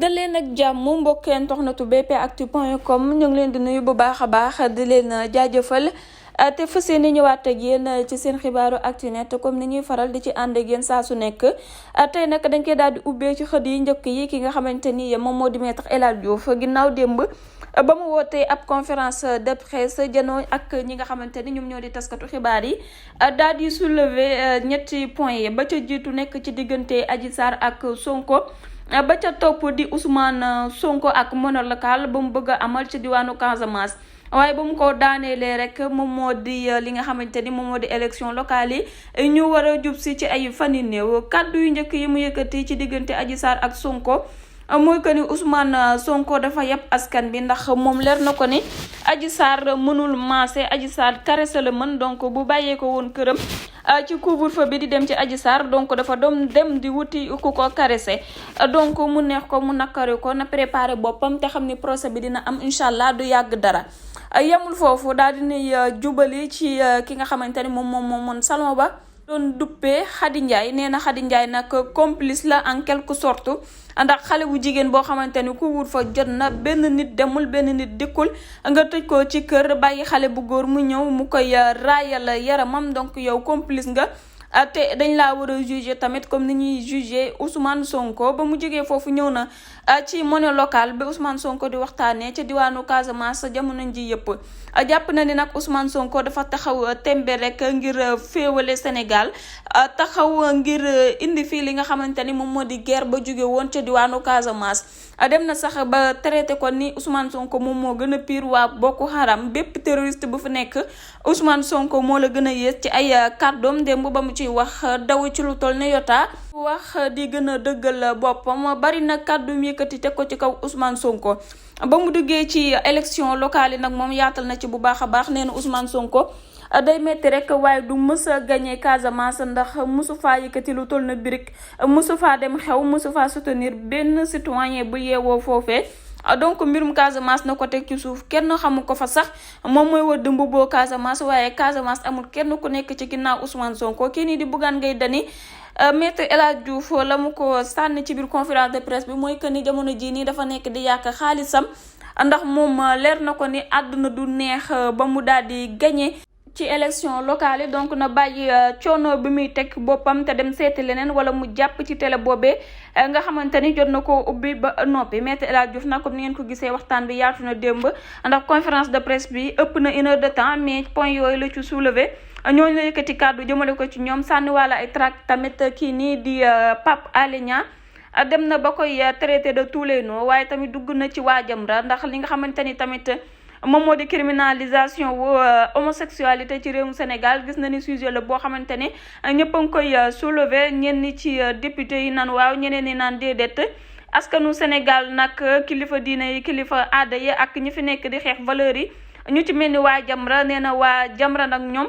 daleen ak jàmm mbokkeen toxnatu bpactu.com ñu ngi leen di nuyu bu baax a baax di leen jaajëfal te fas yéene ñëwaat ak yéen ci seen xibaaru Actunet comme ni ñuy faral di ci ànd ak yéen saa su nekk tey nag dañ koy daal di ubbee ci xët yi njëkk yi ki nga xamante ni moom moo di Maître El Hadji Diouf ginnaaw démb ba mu wootee ab conférence de presse janoo ak ñi nga xamante ni ñoom ñoo di taskatu xibaar yi daal di soulever ñetti points yi ba ca jiitu nekk ci diggante Adji Sarr ak Sonko ba ca topp di Ousmane Sonko ak monnaie locale ba mu bëgg a amal ci diwaanu Casamance waaye ba mu ko daaneelee rek moom moo di li nga xamante ni moom moo di élection locale yi ñu war a jub si ci ay fan yu néew kàddu yu njëkk yi mu yëkkati ci diggante Adji Sarr ak Sonko mooy que ni Ousmane Sonko dafa yeb askan bi ndax moom leer na ko ni Adji Sarr mënul maase Adji Sarr caresse la mën donc bu bàyyee ko woon këram ci couvre-feu bi di dem ci Adji Sarr donc dafa doom dem di wuti ku ko caressé donc mu neex ko mu nakari ko na préparé boppam te xam ni procès bi dina am incha allah du yàgg dara yemul foofu daal dinay jubali ci ki nga xamante ni moom salon ba doon duppee Khady Ndiaye nee na Khady Ndiaye nag complice la en quelque sorte ndax xale bu jigéen boo xamante ni ku wut fa jot na benn nit demul benn nit dikkul nga tëj ko ci kër bàyyi xale bu góor mu ñëw mu koy raayal yaramam donc yow complice nga te dañ laa war a juger tamit comme ni ñuy juger Ousmane Sonko ba mu jógee foofu ñëw na ci monnaie locale ba Ousmane Sonko di waxtaanee ca diwaanu Casamance jamono ji yëpp jàpp na ni nag Ousmane Sonko dafa taxaw tembe rek ngir féewale Sénégal taxaw ngir indi fii li nga xamante ni moom moo di guerre ba jóge woon ca diwaanu Casamance dem na sax ba traité ko ni Ousmane Sonko moom moo gën a pire waa Boko Haram bépp terroriste bu fi nekk Ousmane Sonko moo la gën a yées ci ay kàddoom démb ba mu ciy wax daw ci lu toll ne yota wax di gën a dëggal boppam bari na kàddu yëkkati teg ko ci kaw Ousmane Sonko ba mu duggee ci élection locale yi nag moom yaatal na ci bu baax a baax nee na Ousmane Sonko day metti rek waaye du mës a gagné Casamance ndax mësu faa yëkkati lu toll na birik mësu faa dem xew mësu faa soutenir benn citoyen bu yeewoo foofee donc mbirum Casamance na ko teg ci suuf kenn xamu ko fa sax moom mooy wër mbubboo Casamance waaye Casamance amul kenn ku nekk ci ginnaaw Ousmane Sonko kii nii di Bougane Gueye Dany Maître El Hadji Diouf la mu ko sànni ci biir conférence de presse bi mooy que ni jamono jii nii dafa nekk di yàq xaalisam ndax moom leer na ko ni àdduna du neex ba mu daal di gagné ci élection locale yi donc na bàyyi coono bi muy teg boppam te dem seeti leneen wala mu jàpp ci télé boobee nga xamante ni jot na koo ubbi ba noppi Maître El Hadji Diouf nag comme ni ngeen ko gisee waxtaan bi yaatu na démb ndax conférence de presse bi ëpp na 1 heure de temps mais point yooyu la ci soulevé ñooñu la yëkkati kàddu jëmale ko ci ñoom sànni wala ay tract tamit kii nii di Pape Alé Niang dem na ba koy traité de tous les noms waaye tamit dugg na ci waa Jamra ndax li nga xamante ni tamit moom moo di criminalisation wu homosexualité ci réewum Sénégal gis na ni sujet la boo xamante ne ñëpp a ngi koy soulever ñenn ci député yi naan waaw ñeneen ñi naan déedéet askanu Sénégal nag kilifa diine yi kilifa aada yi ak ñi fi nekk di xeex valeurs yi ñu ci mel ni waa Jamra nee na waa Jamra nag ñoom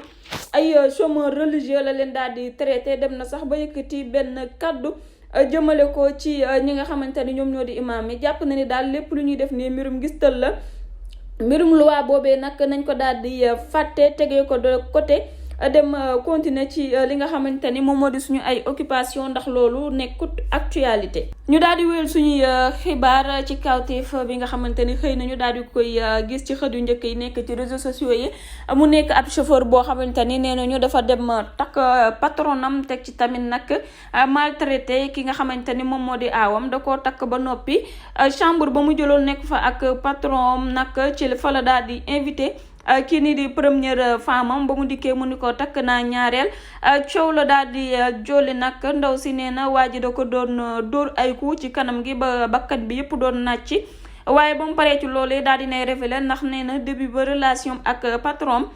ay chômeurs religieux la leen daal di traité dem na sax ba yëkkati benn kaddu jëmale ko ci ñi nga xamante ni ñoom ñoo di imaam yi jàpp na ni daal lépp lu ñuy def nii mbirum gistal la mbirum loi boobee nag nañ ko daal di fàtte tegee ko de côté dem continuer ci li nga xamante ni moom moo di suñu ay occupation ndax loolu nekkut actualité ñu daal di wéyal suñuy xibaar ci kawteef bi nga xamante ni xëy nañu daal di koy gis ci xët yu njëkk yi nekk ci réseaux sociaux yi mu nekk ab chauffeur boo xamante ni nee nañu dafa dem takk patronam teg ci tamit nag maltraité ki nga xamante ni moom moo di aawam da koo takk ba noppi chambre ba mu jëloon nekk fa ak patron nag ci fa la daal di invité kii nii di première femme am ba mu dikkee mu ni ko takk naa ñaareel coow la daal di jolli nag ndaw si nee na waa ji da ko doon dóor ay coup ci kanam gi ba bakkat bi yëpp doon nàcc waaye ba mu paree ci loolee daal di nay révélé ndax nee na début ba relation ak patron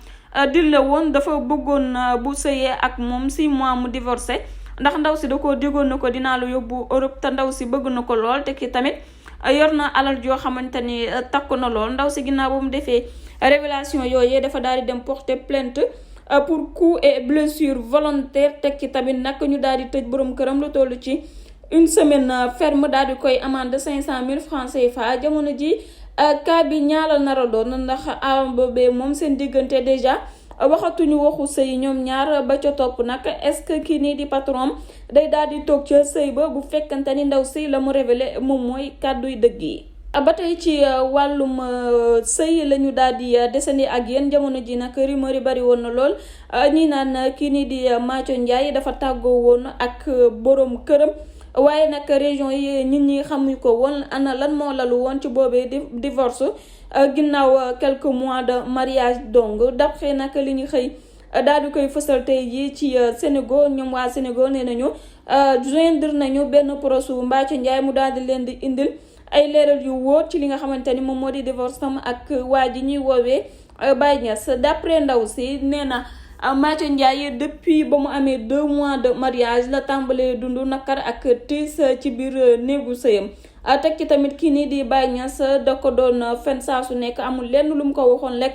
dil la woon dafa bëggoon bu sëyee ak moom 6 mois mu divorcé ndax ndaw si da ko diggoon na ko dinaa la yóbbu Europe te ndaw si bëgg na ko lool te ki tamit yor na alal joo xamante ni takku na lool ndaw si ginnaaw ba mu defee révélation yooyu dafa daal di dem porter plainte pour coup et blessure volontaire teg ci tamit nag ñu daal di tëj borom këram lu toll ci 1 semaine ferme daal di koy amende 500 000 francs CFA jamono ji cas bi ñaala nar a doon ndax awam boobee moom seen diggante déjà waxatuñu waxu sëy ñoom ñaar. ba ca topp nag est-ce que kii nii di patron day daal di toog ca sëy ba bu fekkante ni ndaw si la mu révélé moom mooy kàdduy dëgg yi. ba tey ci wàllum sëy la ñu daal di desandi ak yéen jamono ji nag rumeur yi bari woon na lool ñii naan kii nii di Mathio Ndiaye dafa tàggoo woon ak borom këram. waaye nag région yi nit ñi xamuñ ko woon ana lan moo lalu woon ci boobee divorce ginnaaw quelques mois de mariage donc d'après nag li ñu xëy daal di koy fësal tey jii ci Sénégal ñoom waa Sénégal nee nañu joindre nañu benn procès Mbathio Ndiaye mu daal di leen di indil ay leeral yu wóor ci li nga xamante ni moom moo di divorce am ak waa ji ñuy woowee Baye Niass. d'après ndaw si nee na Mathio Ndiaye depuis ba mu amee 2 mois de mariage la tàmbalee dund nakar ak tiis ci biir néegu sëyam. teg ci tamit kii nii di Baye Niass da ko doon fen saa su nekk amul lenn lu mu ko waxoon lekk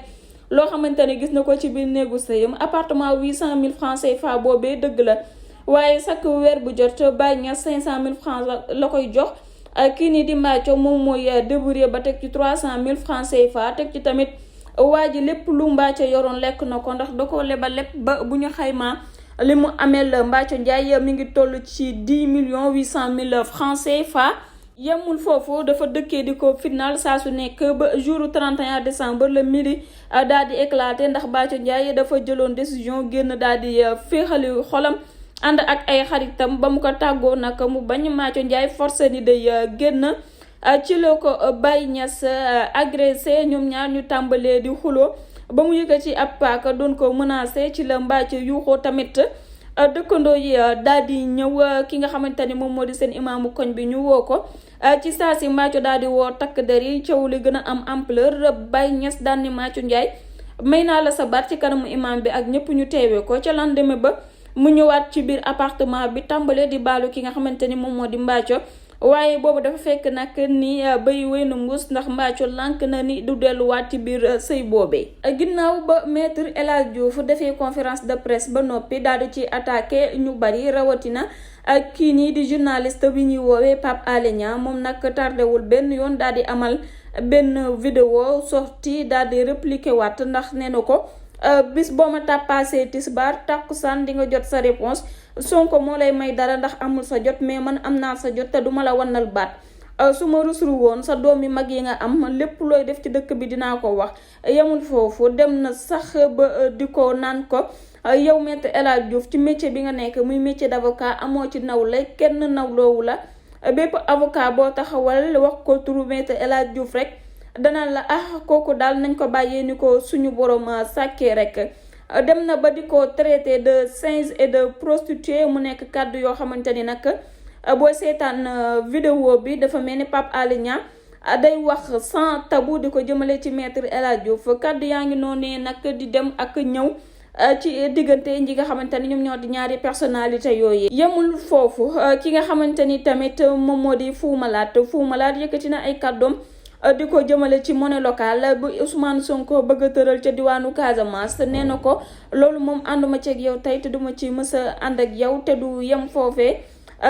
loo xamante ne gis na ko ci biir néegu sëyam. appartement 800 000 francs CFA boobee dëgg la waaye chaque weer bu jot Baye Niass 500 000 francs la koy jox. kii nii di Mbathio moom mooy débrouiller ba teg ci 300 000 francs CFA teg ci tamit waa ji lépp lu Mbathio yoroon lekk na ko ndax da koo lebal lépp ba bu ñu xaymaa li mu ameel Mbathio Ndiaye mi ngi toll ci 10 800 000 francs CFA. yemul foofu dafa dëkkee di ko final saa su nekk ba jour 31 décembre la midi daal di éclaté ndax Mbathio Ndiaye dafa jëloon décision génn daal di féexali xolam ànd ak ay xaritam ba mu ko tàggoo nag mu bañ. Mbathio Ndiaye forcé ni day génn ci la ko Baye Niass agressé ñoom ñaar ñu tàmbalee di xuloo ba mu yëkkati ab paaka doon ko menacé ci la Mbathio yuuxoo tamit. dëkkandoo yi daal di ñëw ki nga xamante ni moom moo di seen imaamu koñ bi ñu woo ko ci saa si Mbathio daal di woo takk der yi coow li gën a am ampleur. Baye Niass daan ni Mbathio Ndiaye may naa la sa baat ci kanamu imaam bi ak ñëpp ñu teewee ko ca lendemain ba mu ñëwaat ci biir appartement bi tàmbalee di baalu ki nga xamante ni moom moo di Mbathio. waaye boobu dafa fekk nag ni bay wéy na mbuus ndax Mbathio lànk na ni du delluwaat ci biir sëy boobee. ginnaaw ba maître El Hadji Diouf defee conférence de presse ba noppi daal di ci attaqué ñu bari rawatina ak kii nii di journaliste bi ñuy woowee Pape Alé Niang moom nag tardewul benn yoon daal di amal benn vidéo sortie daal di répliqué waat ndax nee na ko bis boo ma tàppaasee tisbaar takkusaan di nga jot sa réponse Sonko moo lay may dara ndax amul sa jot mais man am naa sa jot te duma la wannal baat su ma rusru woon sa doom yi mag yi nga am lépp looy def ci dëkk bi dinaa ko wax. yemul foofu dem na sax ba di ko naan ko yow maître El Hadji Diouf ci métier bi nga nekk muy métier d'avocat amoo ci nawle kenn nawloowu la bépp avocat boo taxawal wax ko turu maître El Hadji Diouf rek danaan la kooku daal nañ ko bàyyee ni ko suñu borom sàkkee rek. dem na ba di ko traité de singe et de prostituée mu nekk kàddu yoo xamante ni nag booy seetaan vidéo bi dafa mel ni Pape Alé Niang day wax sans tabou di ko jëmale ci maître El Hadji Diouf kàddu yaa ngi noonu nag di dem ak ñëw ci diggante ñi nga xamante ni ñoom ñoo di ñaari personnalité yooyu. yemul foofu ki nga xamante ni tamit moom moo di Fou Malade yëkkati na ay kàddoom di ko jëmale ci monnaie locale bu Ousmane Sonko bëgg a tëral ca diwaanu Casamance nee na ko loolu moom ànduma ci ak yow tey te duma ci mës a ànd ak yow te du yem foofee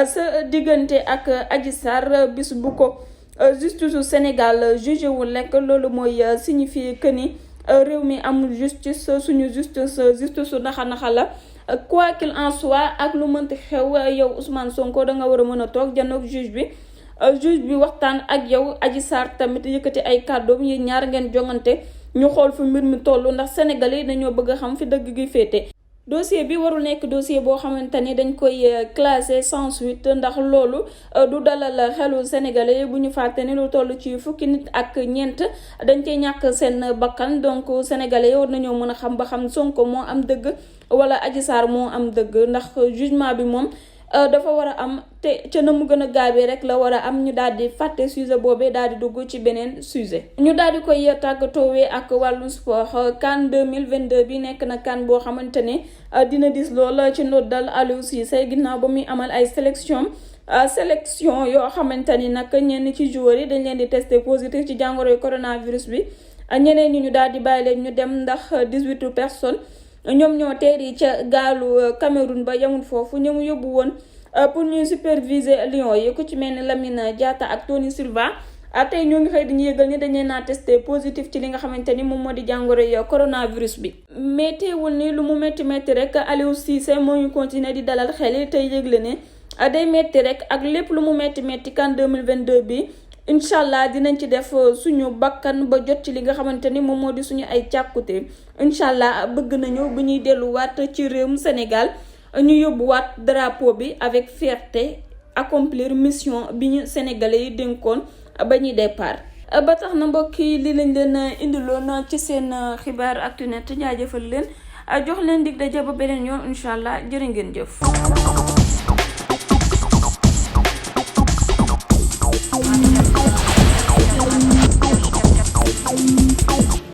sa diggante ak Adji Sarr bis bu ko justice su Sénégal jugé wul lekk loolu mooy signifier que ni réew mi amul justice suñu justice su naxa la quoi qu'il en soit ak lu mënti xew yow Ousmane Sonko da nga war a mën a toog janoog juge bi waxtaan ak yow Adji Sarr tamit yëkkati ay kàddoom yi ñaar ngeen jongante ñu xool fu mbir mi toll ndax sénégalais yi dañoo bëgg a xam fi dëgg gi féete. dossier bi warul nekk dossier boo xamante ni dañ koy classé sans suite ndax loolu du dalal xelu sénégalais yi bu ñu fàtte ni lu toll ci fukki nit ak ñeent dañ cee ñàkk seen bakkan donc sénégalais yi war nañoo mën a xam ba xam Sonko moo am dëgg wala Adji Sarr moo am dëgg ndax jugement bi moom dafa war a am te ca na mu gën a gaabee rek la war a am ñu daal di fàtte sujet boobee daal di dugg ci beneen sujet. ñu daal di koy tàggatoowee ak wàllu sport CAN 2022 bi nekk na CAN boo xamante ne dina dis lool ci ndoddal Aliou Cissé ginnaaw ba muy amal ay sélection yoo xamante ni nag ñenn ci joueurs yi dañ leen di testé positif ci jàngoroy coronavirus bi ñeneen ñi ñu daal di bàyyi leen ñu dem ndax 18 personnes. ñoom ñoo teeri ca gaalu Cameroun ba yamul foofu ñoom yóbbu woon pour ñuy superviser Lions yi ku ci mel ni Lamine Diatta ak Tony Silva tey ñoo ngi xëy di ñu yëgal ni dañu naa testé positif ci li nga xamante ni moom moo di jàngoro yo coronavirus bi. mais teewul ni lu mu métti rek Aliou Cissé moo ngi continuer di dalal xel yi tey yëgle ne day métti rek ak lépp lu mu métti kan 2022 bi. incha allah dinañ ci def suñu bakkan ba jot ci li nga xamante ni moom moo di suñu ay càkkute incha allah bëgg nañu bu ñuy delluwaat ci réewum Sénégal ñu yóbbuwaat drapeau bi avec fierté accomplir mission bi ñu sénégalais yi dénkoon ba ñuy départ. ba tax na mbokk yi li lañ leen indiloon ci seen xibaar Actunet jaajëfal leen jox leen dig daje ba beneen yoon incha allah jërë ngeen jëf.